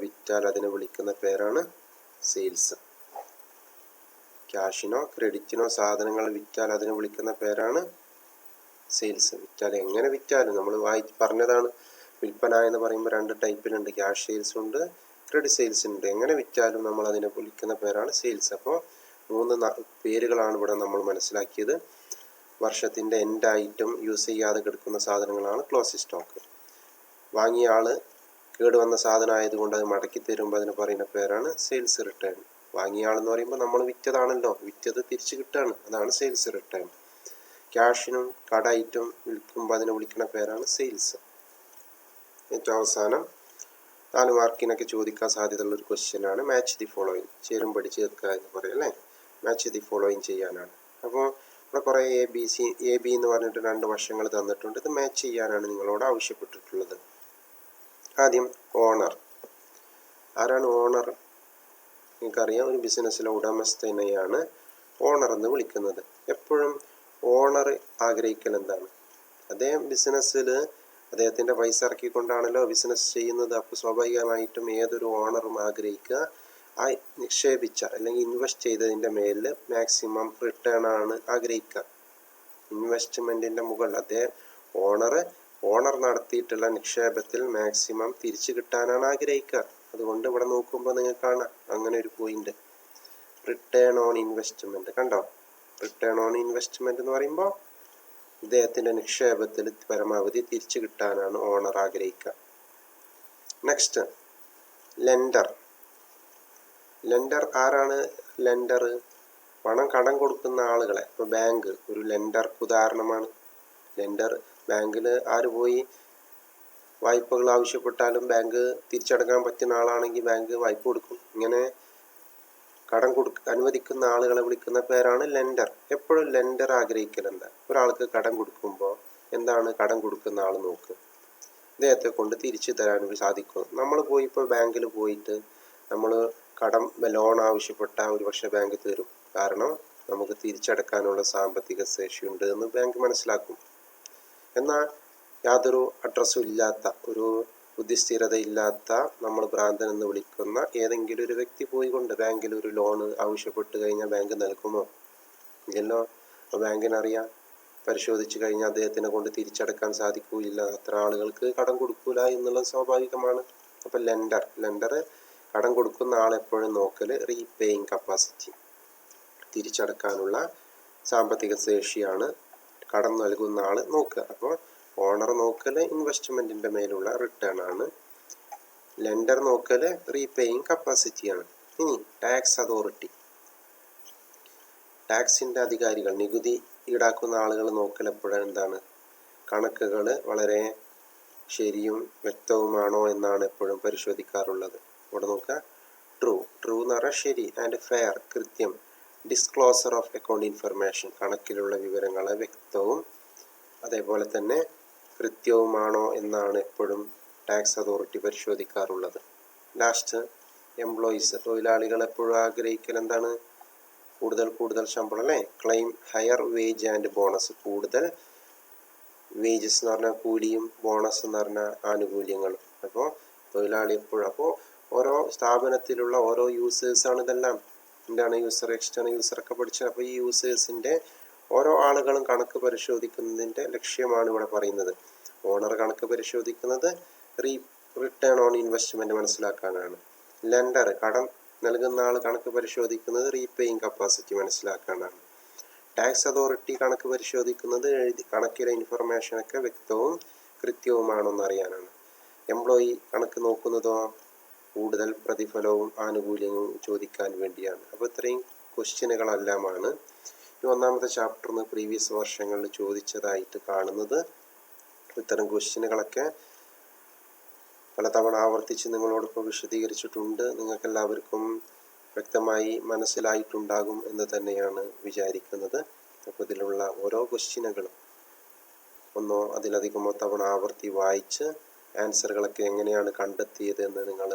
വിറ്റാൽ അതിനെ വിളിക്കുന്ന പേരാണ് സെയിൽസ്. ക്യാഷിനോ ക്രെഡിറ്റിനോ സാധനങ്ങൾ വിറ്റാൽ അതിനെ വിളിക്കുന്ന പേരാണ് സെയിൽസ്. എങ്ങനെ വിറ്റാലും നമ്മൾ പറഞ്ഞതാണ്, വിൽപ്പന എന്ന് പറയുമ്പോൾ 2 ടൈപ്പിലുണ്ട്, ക്യാഷ് സെയിൽസ് ഉണ്ട്, ക്രെഡിറ്റ് സെയിൽസ് ഉണ്ട്. എങ്ങനെ വിറ്റാലും നമ്മൾ അതിനെ വിളിക്കുന്ന പേരാണ് സെയിൽസ്. അപ്പോൾ 3 പേരുകളാണ് ഇവിടെ നമ്മൾ മനസ്സിലാക്കിയത്. വർഷത്തിൻ്റെ എൻഡായിട്ടും യൂസ് ചെയ്യാതെ കിടക്കുന്ന സാധനങ്ങളാണ് ക്ലോസിംഗ് സ്റ്റോക്ക്. വാങ്ങിയ ആൾ കേടുവന്ന സാധനം ആയതുകൊണ്ട് അത് മടക്കി തരുമ്പോൾ അതിന് പറയുന്ന പേരാണ് സെയിൽസ് റിട്ടേൺ. വാങ്ങിയ ആളെന്ന് പറയുമ്പോൾ നമ്മൾ വിറ്റതാണല്ലോ, വിറ്റത് തിരിച്ചു കിട്ടുകയാണ്, അതാണ് സെയിൽസ് റിട്ടേൺ. ക്യാഷിനും കടമായിട്ടും വിൽക്കുമ്പോൾ അതിനെ വിളിക്കുന്ന പേരാണ് സെയിൽസ്. ഏറ്റവും അവസാനം 4 മാർക്കിനൊക്കെ ചോദിക്കാൻ സാധ്യതയുള്ള ഒരു ക്വസ്റ്റ്യനാണ് മാച്ച് ദി ഫോളോയിങ്. ചേരുംപടി ചേർക്കുക എന്ന് പറയും അല്ലേ? മാച്ച് ദി ഫോളോയിങ് ചെയ്യാനാണ്. അപ്പോൾ ഇവിടെ കുറേ എ ബി എന്ന് പറഞ്ഞിട്ട് 2 വശങ്ങൾ തന്നിട്ടുണ്ട്. ഇത് മാച്ച് ചെയ്യാനാണ് നിങ്ങളോട് ആവശ്യപ്പെട്ടിട്ടുള്ളത്. ആദ്യം ഓണർ. ആരാണ് ഓണർ? നിങ്ങൾക്കറിയാം, ഒരു ബിസിനസ്സിലെ ഉടമസ്ഥനെയാണ് ഓണർ എന്ന് വിളിക്കുന്നത്. എപ്പോഴും ഓണർ ആഗ്രഹിക്കൽ എന്താണ്? അദ്ദേഹം ബിസിനസ്സിൽ അദ്ദേഹത്തിൻ്റെ പൈസ ഇറക്കിക്കൊണ്ടാണല്ലോ ബിസിനസ് ചെയ്യുന്നത്. അപ്പോൾ സ്വാഭാവികമായിട്ടും ഏതൊരു ഓണറും ആഗ്രഹിക്കുക ആ നിക്ഷേപിച്ച അല്ലെങ്കിൽ ഇൻവെസ്റ്റ് ചെയ്തതിൻ്റെ മേലിൽ മാക്സിമം റിട്ടേൺ ആണ് ആഗ്രഹിക്കുക. ഇൻവെസ്റ്റ്മെൻറ്റിൻ്റെ മുകളിൽ അദ്ദേഹം ഓണർ നടത്തിയിട്ടുള്ള നിക്ഷേപത്തിൽ മാക്സിമം തിരിച്ചു കിട്ടാനാണ് ആഗ്രഹിക്കുക. അതുകൊണ്ട് ഇവിടെ നോക്കുമ്പോൾ നിങ്ങൾക്ക് കാണാം അങ്ങനെ ഒരു പോയിന്റ്, റിട്ടേൺ ഓൺ ഇൻവെസ്റ്റ്മെൻറ്റ്. കണ്ടോ? റിട്ടേൺ ഓൺ ഇൻവെസ്റ്റ്മെൻറ്റ് എന്ന് പറയുമ്പോൾ ഇദ്ദേഹത്തിൻ്റെ നിക്ഷേപത്തിൽ പരമാവധി തിരിച്ചു കിട്ടാനാണ് ഓണർ ആഗ്രഹിക്കുക. നെക്സ്റ്റ്, ലെൻഡർ ആരാണ്? ലെൻഡർ പണം കടം കൊടുക്കുന്ന ആളുകളെ. ഇപ്പോൾ ബാങ്ക് ഒരു ലെൻഡർക്ക് ഉദാഹരണമാണ്. ലെൻഡർ ബാങ്കിൽ ആര് പോയി വായ്പകൾ ആവശ്യപ്പെട്ടാലും ബാങ്ക് തിരിച്ചടക്കാൻ പറ്റുന്ന ആളാണെങ്കിൽ ബാങ്ക് വായ്പ കൊടുക്കും. ഇങ്ങനെ കടം അനുവദിക്കുന്ന ആളുകളെ വിളിക്കുന്ന പേരാണ് ലെൻഡർ. എപ്പോഴും ലെൻഡർ ആഗ്രഹിക്കലുണ്ട് ഒരാൾക്ക് കടം കൊടുക്കുമ്പോൾ എന്താണ് കടം കൊടുക്കുന്ന ആൾ നോക്കുക, ഇദ്ദേഹത്തെ കൊണ്ട് തിരിച്ചു തരാൻ സാധിക്കും. നമ്മൾ പോയി ഇപ്പോൾ ബാങ്കിൽ പോയിട്ട് നമ്മൾ ലോൺ ആവശ്യപ്പെട്ട ഒരു പക്ഷേ ബാങ്ക് തരും. കാരണം നമുക്ക് തിരിച്ചടക്കാനുള്ള സാമ്പത്തിക ശേഷിയുണ്ട് എന്ന് ബാങ്ക് മനസ്സിലാക്കും. എന്നാൽ യാതൊരു അഡ്രസ്സും ഇല്ലാത്ത, ഒരു ബുദ്ധിസ്ഥിരതയില്ലാത്ത, നമ്മൾ ഭ്രാന്തൻ എന്ന് വിളിക്കുന്ന ഏതെങ്കിലും ഒരു വ്യക്തി പോയിക്കൊണ്ട് ബാങ്കിൽ ഒരു ലോൺ ആവശ്യപ്പെട്ട് കഴിഞ്ഞാൽ ബാങ്ക് നൽകുമോ? ഇല്ലല്ലോ. അപ്പോൾ ബാങ്കിനറിയാം, പരിശോധിച്ച് കഴിഞ്ഞാൽ അദ്ദേഹത്തിനെ കൊണ്ട് തിരിച്ചടക്കാൻ സാധിക്കില്ല, അത്ര ആളുകൾക്ക് കടം കൊടുക്കൂല എന്നുള്ളത് സ്വാഭാവികമാണ്. അപ്പം ലെൻഡർ കടം കൊടുക്കുന്ന ആളെപ്പോഴും നോക്കൽ റീപേയിങ് കപ്പാസിറ്റി, തിരിച്ചടക്കാനുള്ള സാമ്പത്തിക ശേഷിയാണ് കടം നൽകുന്ന ആൾ നോക്കുക. അപ്പോൾ ഓണർ നോക്കൽ ഇൻവെസ്റ്റ്മെൻറ്റിൻ്റെ മേലുള്ള റിട്ടേൺ ആണ്, ലെൻഡർ നോക്കൽ റീപേയിങ് കപ്പാസിറ്റിയാണ്. ഇനി ടാക്സ് അതോറിറ്റി, ടാക്സിൻ്റെ അധികാരികൾ, നികുതി ഈടാക്കുന്ന ആളുകൾ നോക്കൽ എപ്പോഴും എന്താണ്? കണക്കുകൾ വളരെ ശരിയും വ്യക്തവുമാണോ എന്നാണ് എപ്പോഴും പരിശോധിക്കാറുള്ളത്. ഇവിടെ നോക്കുക, ട്രൂ എന്ന് പറഞ്ഞാൽ ശരി, ആൻഡ് ഫെയർ കൃത്യം, ഡിസ്ക്ലോസർ ഓഫ് അക്കൗണ്ട് ഇൻഫർമേഷൻ കണക്കിലുള്ള വിവരങ്ങളെ വ്യക്തവും അതേപോലെ തന്നെ കൃത്യവുമാണോ എന്നാണ് എപ്പോഴും ടാക്സ് അതോറിറ്റി പരിശോധിക്കാറുള്ളത്. ലാസ്റ്റ്, എംപ്ലോയീസ്, തൊഴിലാളികൾ എപ്പോഴും ആഗ്രഹിക്കൽ എന്താണ്? കൂടുതൽ ശമ്പളം അല്ലേ? Claim higher wage and bonus, കൂടുതൽ വേജസ് എന്ന് പറഞ്ഞാൽ കൂലിയും ബോണസ് എന്ന് പറഞ്ഞാൽ ആനുകൂല്യങ്ങളും. അപ്പോൾ തൊഴിലാളി എപ്പോഴും, അപ്പോൾ ഓരോ സ്ഥാപനത്തിലുള്ള ഓരോ യൂസേഴ്സാണ് ഇതെല്ലാം. എന്താണ് യൂസർ, എക്സ്റ്റേണൽ യൂസറൊക്കെ പഠിച്ചത്. അപ്പോൾ ഈ യൂസേഴ്സിൻ്റെ ഓരോ ആളുകളും കണക്ക് പരിശോധിക്കുന്നതിൻ്റെ ലക്ഷ്യമാണ് ഇവിടെ പറയുന്നത്. ഓണർ കണക്ക് പരിശോധിക്കുന്നത് റിട്ടേൺ ഓൺ ഇൻവെസ്റ്റ്മെൻറ്റ് മനസ്സിലാക്കാനാണ്. ലെൻഡർ കടം നൽകുന്ന ആൾ കണക്ക് പരിശോധിക്കുന്നത് റീപേയിങ് കപ്പാസിറ്റി മനസ്സിലാക്കാനാണ്. ടാക്സ് അതോറിറ്റി കണക്ക് പരിശോധിക്കുന്നത് കണക്കിലെ ഇൻഫർമേഷനൊക്കെ വ്യക്തവും കൃത്യവുമാണെന്ന് അറിയാനാണ്. എംപ്ലോയി കണക്ക് നോക്കുന്നതോ കൂടുതൽ പ്രതിഫലവും ആനുകൂല്യവും ചോദിക്കാൻ വേണ്ടിയാണ്. അപ്പോൾ ഇത്രയും ക്വസ്റ്റ്യനുകളെല്ലാമാണ് ഈ ഒന്നാമത്തെ ചാപ്റ്ററിന് പ്രീവിയസ് വർഷങ്ങളിൽ ചോദിച്ചതായിട്ട് കാണുന്നത്. ഇത്തരം ക്വസ്റ്റ്യനുകളൊക്കെ പലതവണ ആവർത്തിച്ച് നിങ്ങളോടൊപ്പം വിശദീകരിച്ചിട്ടുണ്ട്. നിങ്ങൾക്കെല്ലാവർക്കും വ്യക്തമായി മനസ്സിലായിട്ടുണ്ടാകും എന്ന് തന്നെയാണ് വിചാരിക്കുന്നത്. അപ്പോൾ ഇതിലുള്ള ഓരോ ക്വസ്റ്റ്യനുകളും ഒന്നോ അതിലധികമോ തവണ ആവർത്തി വായിച്ച് ആൻസറുകളൊക്കെ എങ്ങനെയാണ് കണ്ടെത്തിയത് എന്ന് നിങ്ങൾ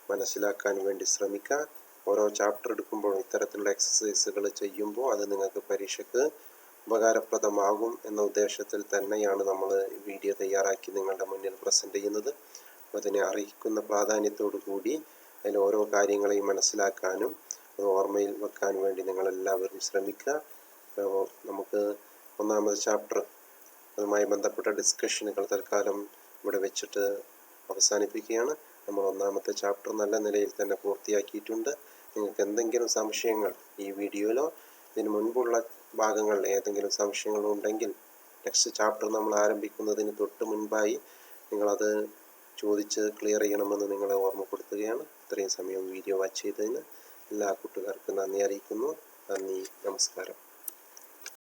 മനസ്സിലാക്കാൻ വേണ്ടി ശ്രമിക്കുക. ഓരോ ചാപ്റ്റർ എടുക്കുമ്പോൾ ഇത്തരത്തിലുള്ള എക്സസൈസുകൾ ചെയ്യുമ്പോൾ അത് നിങ്ങൾക്ക് പരീക്ഷയ്ക്ക് ഉപകാരപ്രദമാകും എന്ന ഉദ്ദേശത്തിൽ തന്നെയാണ് നമ്മൾ വീഡിയോ തയ്യാറാക്കി നിങ്ങളുടെ മുന്നിൽ പ്രസൻറ്റ് ചെയ്യുന്നത്. അതിനെ അറിയിക്കുന്ന പ്രാധാന്യത്തോടു കൂടി അതിൽ ഓരോ കാര്യങ്ങളെയും മനസ്സിലാക്കാനും അത് ഓർമ്മയിൽ വെക്കാൻ വേണ്ടി നിങ്ങളെല്ലാവരും ശ്രമിക്കുക. നമുക്ക് ഒന്നാമത്തെ ചാപ്റ്റർ അതുമായി ബന്ധപ്പെട്ട ഡിസ്കഷനുകൾ തൽക്കാലം ഇവിടെ വെച്ചിട്ട് അവസാനിപ്പിക്കുകയാണ്. നമ്മൾ ഒന്നാമത്തെ ചാപ്റ്റർ നല്ല നിലയിൽ തന്നെ പൂർത്തിയാക്കിയിട്ടുണ്ട്. നിങ്ങൾക്ക് എന്തെങ്കിലും സംശയങ്ങൾ ഈ വീഡിയോയിലോ ഇതിന് മുൻപുള്ള ഭാഗങ്ങളിൽ ഏതെങ്കിലും സംശയങ്ങളുണ്ടെങ്കിൽ നെക്സ്റ്റ് ചാപ്റ്റർ നമ്മൾ ആരംഭിക്കുന്നതിന് തൊട്ട് മുൻപായി നിങ്ങളത് ചോദിച്ച് ക്ലിയർ ചെയ്യണമെന്ന് നിങ്ങളെ ഓർമ്മപ്പെടുത്തുകയാണ്. ഇത്രയും സമയം വീഡിയോ വാച്ച് ചെയ്തതിന് എല്ലാ കൂട്ടുകാർക്കും നന്ദി അറിയിക്കുന്നു. നന്ദി, നമസ്കാരം.